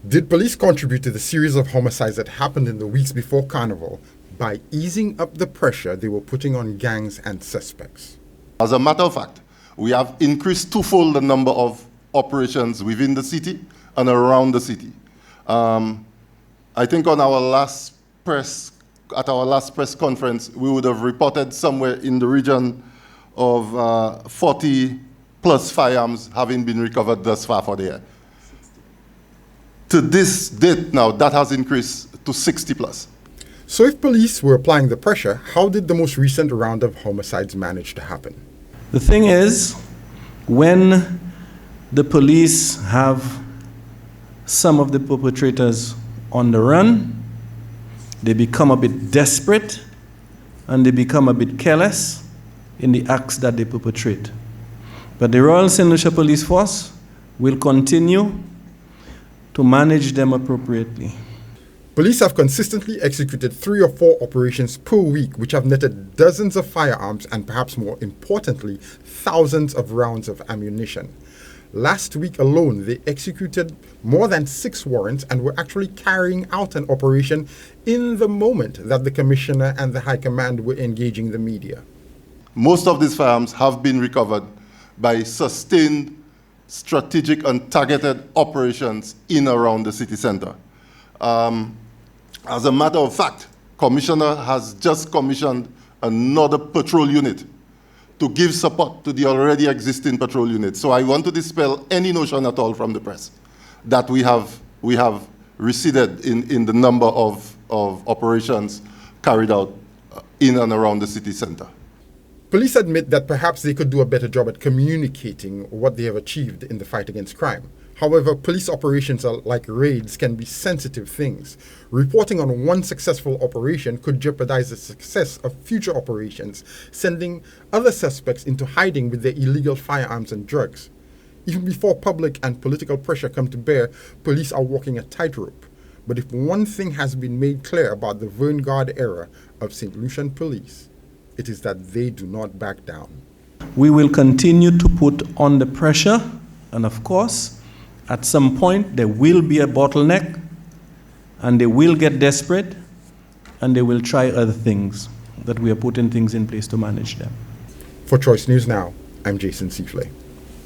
Did police contribute to the series of homicides that happened in the weeks before Carnival by easing up the pressure they were putting on gangs and suspects? As a matter of fact, we have increased twofold the number of operations within the city and around the city. I think on our last press conference, we would have reported somewhere in the region of 40 plus firearms having been recovered thus far for the year. To this date now, that has increased to 60 plus. So if police were applying the pressure, how did the most recent round of homicides manage to happen? The thing is, when the police have some of the perpetrators on the run, they become a bit desperate and they become a bit careless in the acts that they perpetrate. But the Royal St. Lucia Police Force will continue to manage them appropriately. Police have consistently executed 3 or 4 operations per week, which have netted dozens of firearms and, perhaps more importantly, thousands of rounds of ammunition. Last week alone, they executed more than 6 warrants and were actually carrying out an operation in the moment that the Commissioner and the High Command were engaging the media. Most of these firearms have been recovered by sustained, strategic and targeted operations in and around the city center. As a matter of fact, Commissioner has just commissioned another patrol unit to give support to the already existing patrol unit. So I want to dispel any notion at all from the press that we have receded in the number of operations carried out in and around the city center. Police admit that perhaps they could do a better job at communicating what they have achieved in the fight against crime. However, police operations, like raids, can be sensitive things. Reporting on one successful operation could jeopardize the success of future operations, sending other suspects into hiding with their illegal firearms and drugs. Even before public and political pressure come to bear, police are walking a tightrope. But if one thing has been made clear about the vanguard era of St. Lucian police, it is that they do not back down. We will continue to put on the pressure, and of course, at some point, there will be a bottleneck, and they will get desperate, and they will try other things, that we are putting things in place to manage them. For Choice News Now, I'm Jason Seafley.